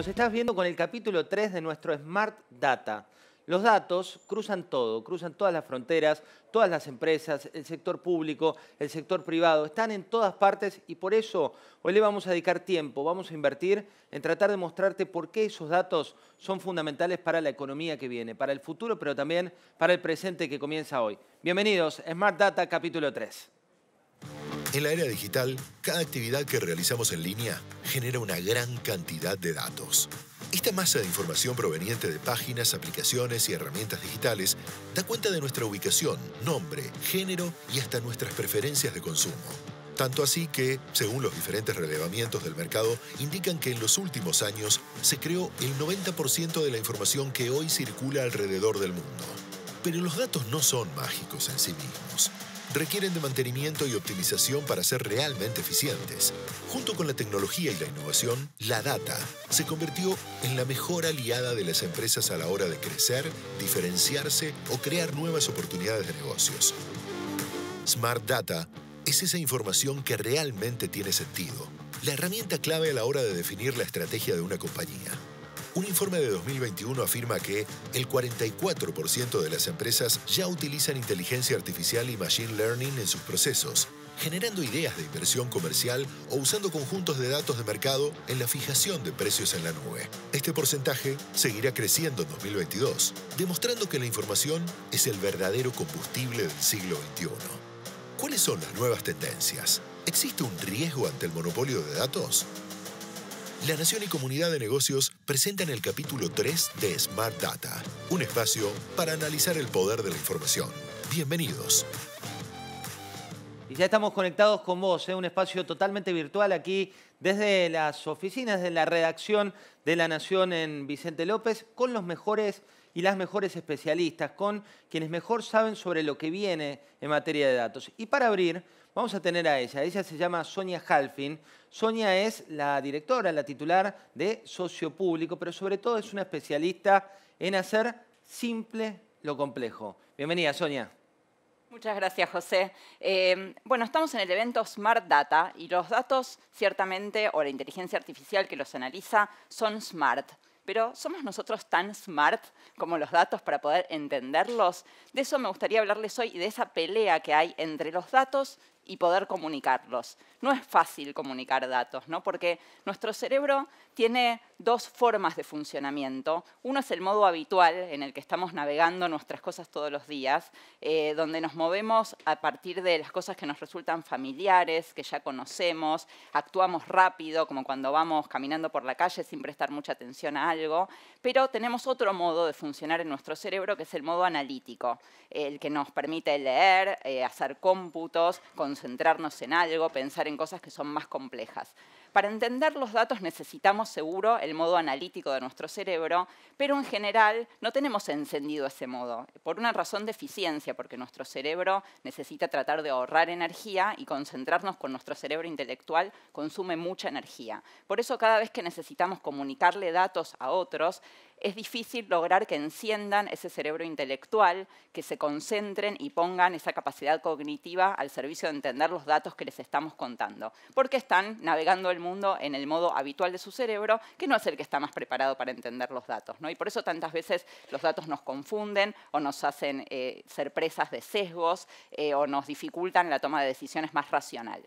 Nos estás viendo con el capítulo 3 de nuestro Smart Data. Los datos cruzan todo, cruzan todas las fronteras, todas las empresas, el sector público, el sector privado, están en todas partes y por eso hoy le vamos a dedicar tiempo, vamos a invertir en tratar de mostrarte por qué esos datos son fundamentales para la economía que viene, para el futuro, pero también para el presente que comienza hoy. Bienvenidos, Smart Data, capítulo 3. En la era digital, cada actividad que realizamos en línea genera una gran cantidad de datos. Esta masa de información proveniente de páginas, aplicaciones y herramientas digitales da cuenta de nuestra ubicación, nombre, género y hasta nuestras preferencias de consumo. Tanto así que, según los diferentes relevamientos del mercado, indican que en los últimos años se creó el 90% de la información que hoy circula alrededor del mundo. Pero los datos no son mágicos en sí mismos. Requieren de mantenimiento y optimización para ser realmente eficientes. Junto con la tecnología y la innovación, la data se convirtió en la mejor aliada de las empresas a la hora de crecer, diferenciarse o crear nuevas oportunidades de negocios. Smart Data es esa información que realmente tiene sentido, la herramienta clave a la hora de definir la estrategia de una compañía. Un informe de 2021 afirma que el 44% de las empresas ya utilizan inteligencia artificial y machine learning en sus procesos, generando ideas de inversión comercial o usando conjuntos de datos de mercado en la fijación de precios en la nube. Este porcentaje seguirá creciendo en 2022, demostrando que la información es el verdadero combustible del siglo XXI. ¿Cuáles son las nuevas tendencias? ¿Existe un riesgo ante el monopolio de datos? La Nación y Comunidad de Negocios presentan el capítulo 3 de Smart Data, un espacio para analizar el poder de la información. Bienvenidos. Y ya estamos conectados con vos, un espacio totalmente virtual aquí desde las oficinas de la redacción de La Nación en Vicente López, con los mejores y las mejores especialistas, con quienes mejor saben sobre lo que viene en materia de datos. Y para abrir, vamos a tener a ella. Ella se llama Sonia Halfin. Sonia es la directora, la titular de Socio Público, pero sobre todo es una especialista en hacer simple lo complejo. Bienvenida, Sonia. Muchas gracias, José. Bueno, estamos en el evento Smart Data y los datos, ciertamente, o la inteligencia artificial que los analiza, son smart. Pero ¿somos nosotros tan smart como los datos para poder entenderlos? De eso me gustaría hablarles hoy y de esa pelea que hay entre los datos y poder comunicarlos. No es fácil comunicar datos, ¿no? Porque nuestro cerebro tiene dos formas de funcionamiento. Uno es el modo habitual, en el que estamos navegando nuestras cosas todos los días, donde nos movemos a partir de las cosas que nos resultan familiares, que ya conocemos, actuamos rápido, como cuando vamos caminando por la calle sin prestar mucha atención a algo, pero tenemos otro modo de funcionar en nuestro cerebro, que es el modo analítico, el que nos permite leer, hacer cómputos, concentrarnos en algo, pensar en cosas que son más complejas. Para entender los datos necesitamos seguro el modo analítico de nuestro cerebro, pero en general no tenemos encendido ese modo, por una razón de eficiencia, porque nuestro cerebro necesita tratar de ahorrar energía y concentrarnos con nuestro cerebro intelectual consume mucha energía. Por eso cada vez que necesitamos comunicarle datos a otros, es difícil lograr que enciendan ese cerebro intelectual, que se concentren y pongan esa capacidad cognitiva al servicio de entender los datos que les estamos contando, porque están navegando el mundo en el modo habitual de su cerebro, que no es el que está más preparado para entender los datos, ¿no? Y por eso tantas veces los datos nos confunden o nos hacen ser presas de sesgos o nos dificultan la toma de decisiones más racional.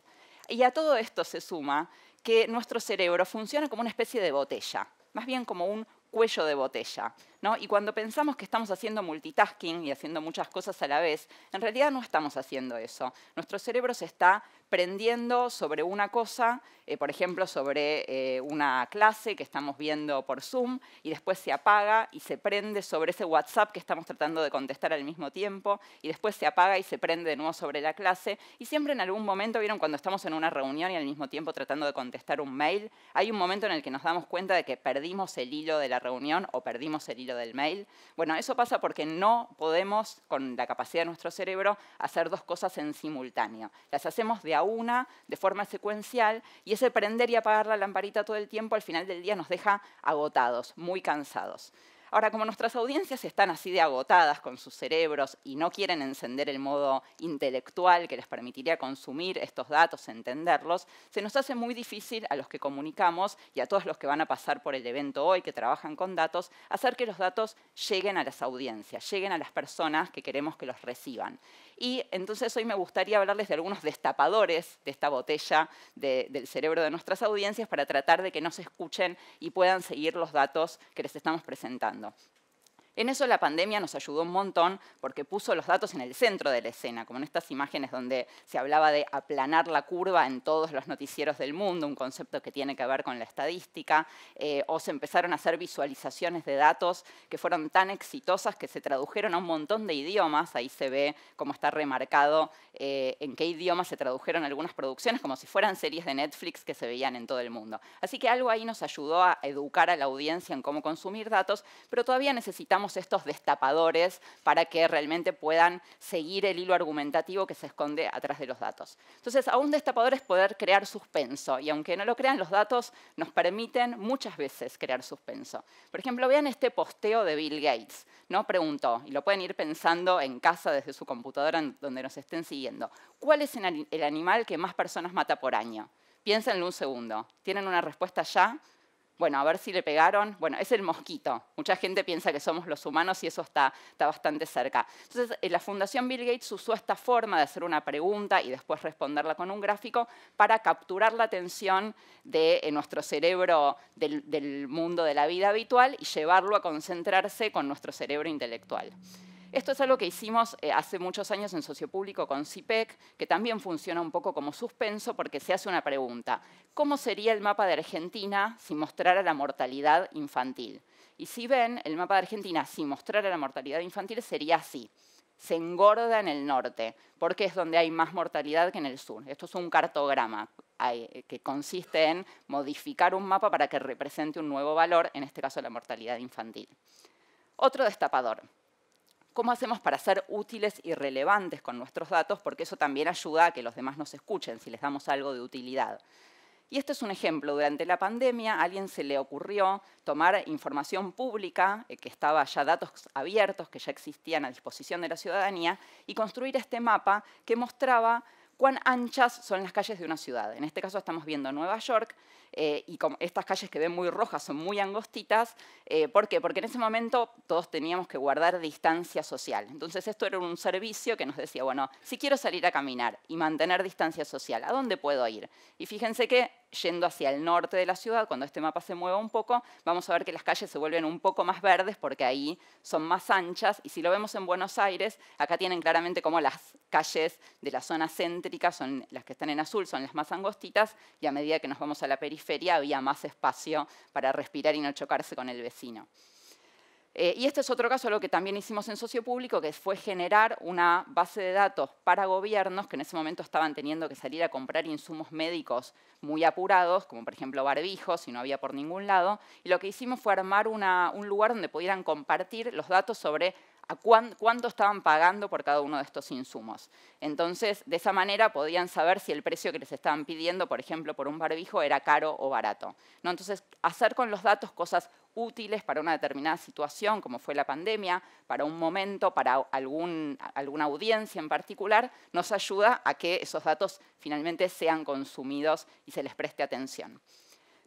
Y a todo esto se suma que nuestro cerebro funciona como una especie de botella, más bien como un cuello de botella, ¿no? Y cuando pensamos que estamos haciendo multitasking y haciendo muchas cosas a la vez, en realidad no estamos haciendo eso. Nuestro cerebro se está prendiendo sobre una cosa, por ejemplo, sobre una clase que estamos viendo por Zoom, y después se apaga y se prende sobre ese WhatsApp que estamos tratando de contestar al mismo tiempo, y después se apaga y se prende de nuevo sobre la clase. Y siempre en algún momento, ¿vieron cuando estamos en una reunión y al mismo tiempo tratando de contestar un mail? Hay un momento en el que nos damos cuenta de que perdimos el hilo de la reunión o perdimos el hilo del mail. Bueno, eso pasa porque no podemos, con la capacidad de nuestro cerebro, hacer dos cosas en simultáneo. Las hacemos de a una, de forma secuencial, y ese prender y apagar la lamparita todo el tiempo al final del día nos deja agotados, muy cansados. Ahora, como nuestras audiencias están así de agotadas con sus cerebros y no quieren encender el modo intelectual que les permitiría consumir estos datos, entenderlos, se nos hace muy difícil a los que comunicamos y a todos los que van a pasar por el evento hoy, que trabajan con datos, hacer que los datos lleguen a las audiencias, lleguen a las personas que queremos que los reciban. Y entonces hoy me gustaría hablarles de algunos destapadores de esta botella del cerebro de nuestras audiencias para tratar de que nos escuchen y puedan seguir los datos que les estamos presentando. En eso la pandemia nos ayudó un montón porque puso los datos en el centro de la escena, como en estas imágenes donde se hablaba de aplanar la curva en todos los noticieros del mundo, un concepto que tiene que ver con la estadística, o se empezaron a hacer visualizaciones de datos que fueron tan exitosas que se tradujeron a un montón de idiomas. Ahí se ve cómo está remarcado en qué idiomas se tradujeron algunas producciones, como si fueran series de Netflix que se veían en todo el mundo. Así que algo ahí nos ayudó a educar a la audiencia en cómo consumir datos, pero todavía necesitamos estos destapadores para que realmente puedan seguir el hilo argumentativo que se esconde atrás de los datos. Entonces, a un destapador es poder crear suspenso, y aunque no lo crean, los datos nos permiten muchas veces crear suspenso. Por ejemplo, vean este posteo de Bill Gates, ¿no? Preguntó, y lo pueden ir pensando en casa desde su computadora donde nos estén siguiendo, ¿cuál es el animal que más personas mata por año? Piénsenlo un segundo. ¿Tienen una respuesta ya? Bueno, a ver si le pegaron. Bueno, es el mosquito. Mucha gente piensa que somos los humanos y eso está bastante cerca. Entonces, la Fundación Bill Gates usó esta forma de hacer una pregunta y después responderla con un gráfico para capturar la atención de nuestro cerebro del mundo de la vida habitual y llevarlo a concentrarse con nuestro cerebro intelectual. Esto es algo que hicimos hace muchos años en Sociopúblico con CIPEC, que también funciona un poco como suspenso porque se hace una pregunta. ¿Cómo sería el mapa de Argentina si mostrara la mortalidad infantil? Y si ven, el mapa de Argentina, si mostrara la mortalidad infantil, sería así. Se engorda en el norte, porque es donde hay más mortalidad que en el sur. Esto es un cartograma que consiste en modificar un mapa para que represente un nuevo valor, en este caso la mortalidad infantil. Otro destapador. ¿Cómo hacemos para ser útiles y relevantes con nuestros datos? Porque eso también ayuda a que los demás nos escuchen si les damos algo de utilidad. Y este es un ejemplo. Durante la pandemia a alguien se le ocurrió tomar información pública, que estaba ya datos abiertos, que ya existían a disposición de la ciudadanía, y construir este mapa que mostraba cuán anchas son las calles de una ciudad. En este caso estamos viendo Nueva York, y como estas calles que ven muy rojas son muy angostitas. ¿Por qué? Porque en ese momento todos teníamos que guardar distancia social. Entonces esto era un servicio que nos decía, bueno, si quiero salir a caminar y mantener distancia social, ¿a dónde puedo ir? Y fíjense que yendo hacia el norte de la ciudad, cuando este mapa se mueva un poco, vamos a ver que las calles se vuelven un poco más verdes porque ahí son más anchas. Y si lo vemos en Buenos Aires, acá tienen claramente cómo las calles de la zona céntrica, son las que están en azul, son las más angostitas, y a medida que nos vamos a la periferia había más espacio para respirar y no chocarse con el vecino. Y este es otro caso, lo que también hicimos en Sociopúblico, que fue generar una base de datos para gobiernos que en ese momento estaban teniendo que salir a comprar insumos médicos muy apurados, como por ejemplo barbijos, y no había por ningún lado. Y lo que hicimos fue armar un lugar donde pudieran compartir los datos sobre cuánto estaban pagando por cada uno de estos insumos. Entonces, de esa manera podían saber si el precio que les estaban pidiendo, por ejemplo, por un barbijo, era caro o barato, ¿no? Entonces, hacer con los datos cosas útiles para una determinada situación, como fue la pandemia, para un momento, para alguna audiencia en particular, nos ayuda a que esos datos finalmente sean consumidos y se les preste atención.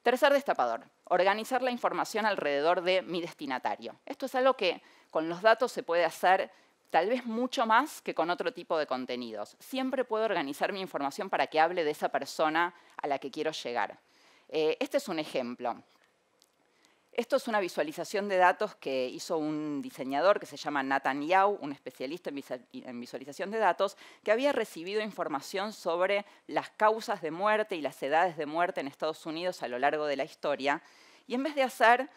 Tercer destapador, organizar la información alrededor de mi destinatario. Esto es algo que con los datos se puede hacer tal vez mucho más que con otro tipo de contenidos. Siempre puedo organizar mi información para que hable de esa persona a la que quiero llegar. Este es un ejemplo. Esto es una visualización de datos que hizo un diseñador que se llama Nathan Yau, un especialista en visualización de datos, que había recibido información sobre las causas de muerte y las edades de muerte en Estados Unidos a lo largo de la historia. Y en vez de hacer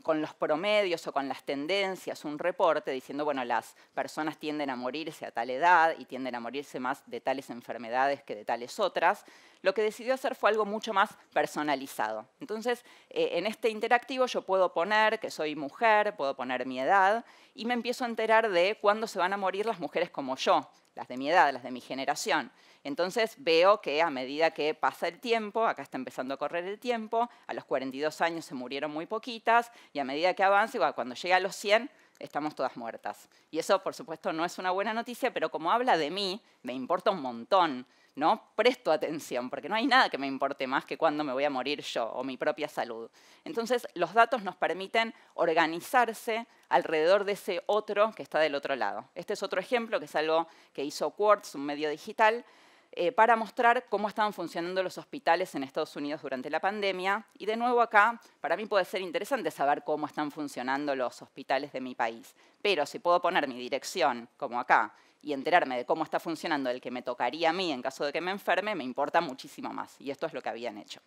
con los promedios o con las tendencias un reporte diciendo, bueno, las personas tienden a morirse a tal edad y tienden a morirse más de tales enfermedades que de tales otras, lo que decidió hacer fue algo mucho más personalizado. Entonces, en este interactivo yo puedo poner que soy mujer, puedo poner mi edad y me empiezo a enterar de cuándo se van a morir las mujeres como yo, las de mi edad, las de mi generación. Entonces veo que a medida que pasa el tiempo, acá está empezando a correr el tiempo, a los 42 años se murieron muy poquitas, y a medida que avance, cuando llega a los 100, estamos todas muertas. Y eso, por supuesto, no es una buena noticia, pero como habla de mí, me importa un montón, ¿no? Presto atención, porque no hay nada que me importe más que cuándo me voy a morir yo o mi propia salud. Entonces, los datos nos permiten organizarse alrededor de ese otro que está del otro lado. Este es otro ejemplo, que es algo que hizo Quartz, un medio digital, para mostrar cómo estaban funcionando los hospitales en Estados Unidos durante la pandemia. Y de nuevo acá, para mí puede ser interesante saber cómo están funcionando los hospitales de mi país. Pero si puedo poner mi dirección, como acá, y enterarme de cómo está funcionando el que me tocaría a mí en caso de que me enferme, me importa muchísimo más. Y esto es lo que habían hecho.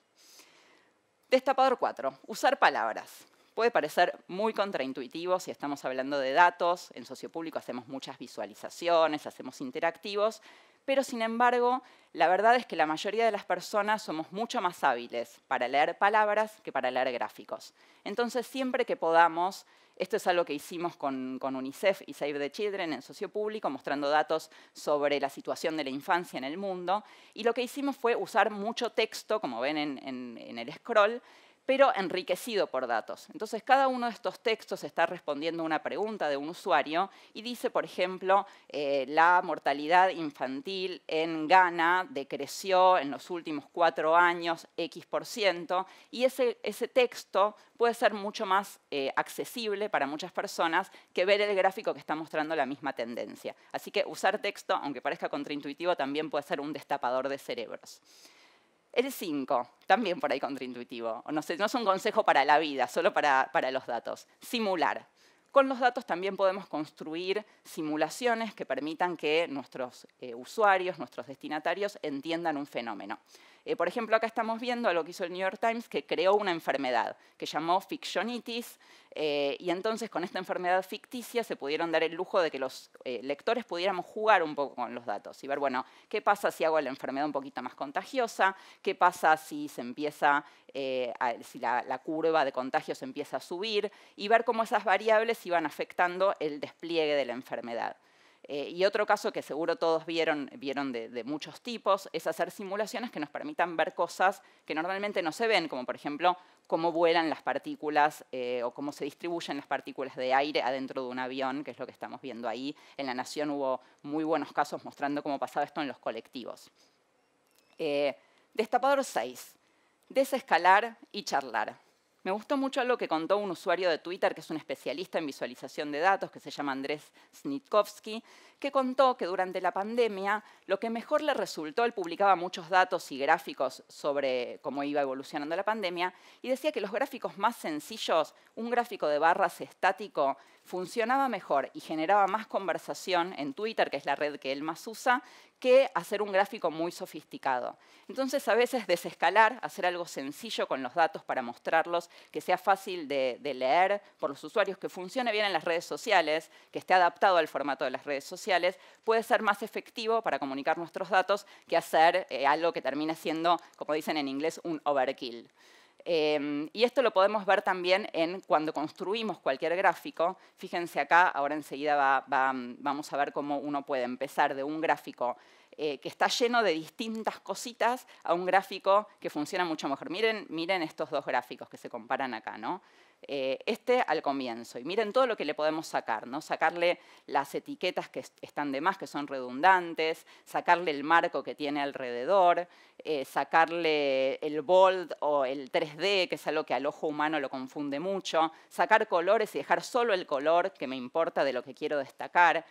Destapador 4. Usar palabras. Puede parecer muy contraintuitivo si estamos hablando de datos. En Sociopúblico hacemos muchas visualizaciones, hacemos interactivos, pero sin embargo, la verdad es que la mayoría de las personas somos mucho más hábiles para leer palabras que para leer gráficos. Entonces, siempre que podamos, esto es algo que hicimos con UNICEF y Save the Children en Sociopúblico, mostrando datos sobre la situación de la infancia en el mundo, y lo que hicimos fue usar mucho texto, como ven en el scroll, pero enriquecido por datos. Entonces, cada uno de estos textos está respondiendo a una pregunta de un usuario y dice, por ejemplo, la mortalidad infantil en Ghana decreció en los últimos 4 años X%, y ese texto puede ser mucho más accesible para muchas personas que ver el gráfico que está mostrando la misma tendencia. Así que usar texto, aunque parezca contraintuitivo, también puede ser un destapador de cerebros. El 5, también por ahí contraintuitivo. No sé, no es un consejo para la vida, solo para los datos. Simular. Con los datos también podemos construir simulaciones que permitan que nuestros usuarios, nuestros destinatarios, entiendan un fenómeno. Por ejemplo, acá estamos viendo algo que hizo el New York Times, que creó una enfermedad que llamó fictionitis, y entonces con esta enfermedad ficticia se pudieron dar el lujo de que los lectores pudiéramos jugar un poco con los datos y ver, bueno, ¿qué pasa si hago la enfermedad un poquito más contagiosa? ¿Qué pasa si se empieza, si la curva de contagio se empieza a subir? Y ver cómo esas variables iban afectando el despliegue de la enfermedad. Y otro caso que seguro todos vieron de muchos tipos es hacer simulaciones que nos permitan ver cosas que normalmente no se ven, como por ejemplo cómo vuelan las partículas o cómo se distribuyen las partículas de aire adentro de un avión, que es lo que estamos viendo ahí. En La Nación hubo muy buenos casos mostrando cómo pasaba esto en los colectivos. Destapador 6. Desescalar y charlar. Me gustó mucho algo que contó un usuario de Twitter, que es un especialista en visualización de datos, que se llama Andrés Snitkovsky, que contó que durante la pandemia lo que mejor le resultó, él publicaba muchos datos y gráficos sobre cómo iba evolucionando la pandemia, y decía que los gráficos más sencillos, un gráfico de barras estático, funcionaba mejor y generaba más conversación en Twitter, que es la red que él más usa, que hacer un gráfico muy sofisticado. Entonces, a veces desescalar, hacer algo sencillo con los datos para mostrarlos, que sea fácil de leer por los usuarios, que funcione bien en las redes sociales, que esté adaptado al formato de las redes sociales, puede ser más efectivo para comunicar nuestros datos que hacer algo que termine siendo, como dicen en inglés, un overkill. Y esto lo podemos ver también en cuando construimos cualquier gráfico. Fíjense acá, ahora enseguida vamos a ver cómo uno puede empezar de un gráfico que está lleno de distintas cositas a un gráfico que funciona mucho mejor. Miren estos dos gráficos que se comparan acá, ¿no? Este al comienzo. Y miren todo lo que le podemos sacar, ¿no? Sacarle las etiquetas que están de más, que son redundantes, sacarle el marco que tiene alrededor, sacarle el bold o el 3D, que es algo que al ojo humano lo confunde mucho, sacar colores y dejar solo el color que me importa de lo que quiero destacar,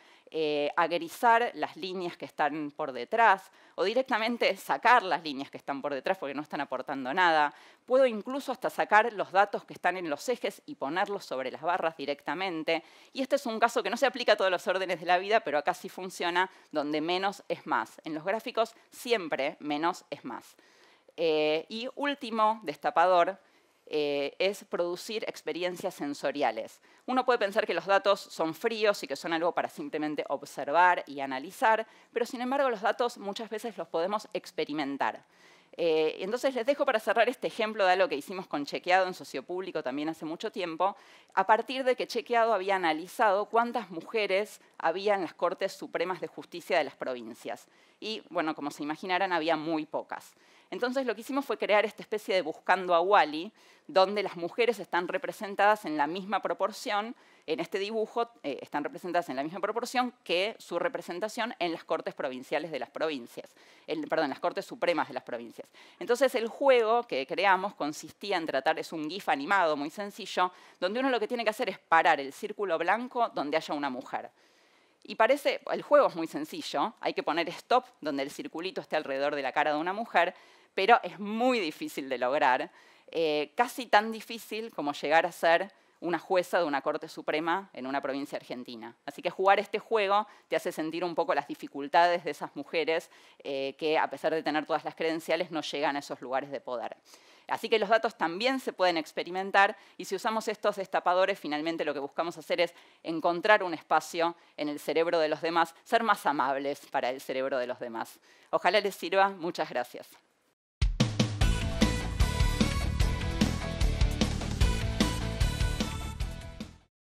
agrizar las líneas que están por detrás o directamente sacar las líneas que están por detrás porque no están aportando nada. Puedo incluso hasta sacar los datos que están en los ejes y ponerlos sobre las barras directamente. Y este es un caso que no se aplica a todos los órdenes de la vida, pero acá sí funciona, donde menos es más. En los gráficos siempre menos es más. Y último destapador, es producir experiencias sensoriales. Uno puede pensar que los datos son fríos y que son algo para simplemente observar y analizar, pero sin embargo los datos muchas veces los podemos experimentar. Entonces les dejo para cerrar este ejemplo de algo que hicimos con Chequeado en Sociopúblico también hace mucho tiempo, a partir de que Chequeado había analizado cuántas mujeres había en las Cortes Supremas de Justicia de las provincias. Y, bueno, como se imaginarán, había muy pocas. Entonces lo que hicimos fue crear esta especie de Buscando a Wally, donde las mujeres están representadas en la misma proporción, en este dibujo están representadas en la misma proporción que su representación en las Cortes Provinciales de las provincias, perdón, las Cortes Supremas de las provincias. Entonces el juego que creamos consistía en tratar, es un GIF animado muy sencillo, donde uno lo que tiene que hacer es parar el círculo blanco donde haya una mujer. Y parece, el juego es muy sencillo, hay que poner stop donde el circulito esté alrededor de la cara de una mujer, pero es muy difícil de lograr, casi tan difícil como llegar a ser una jueza de una Corte Suprema en una provincia argentina. Así que jugar este juego te hace sentir un poco las dificultades de esas mujeres que, a pesar de tener todas las credenciales, no llegan a esos lugares de poder. Así que los datos también se pueden experimentar y si usamos estos destapadores, finalmente lo que buscamos hacer es encontrar un espacio en el cerebro de los demás, ser más amables para el cerebro de los demás. Ojalá les sirva. Muchas gracias.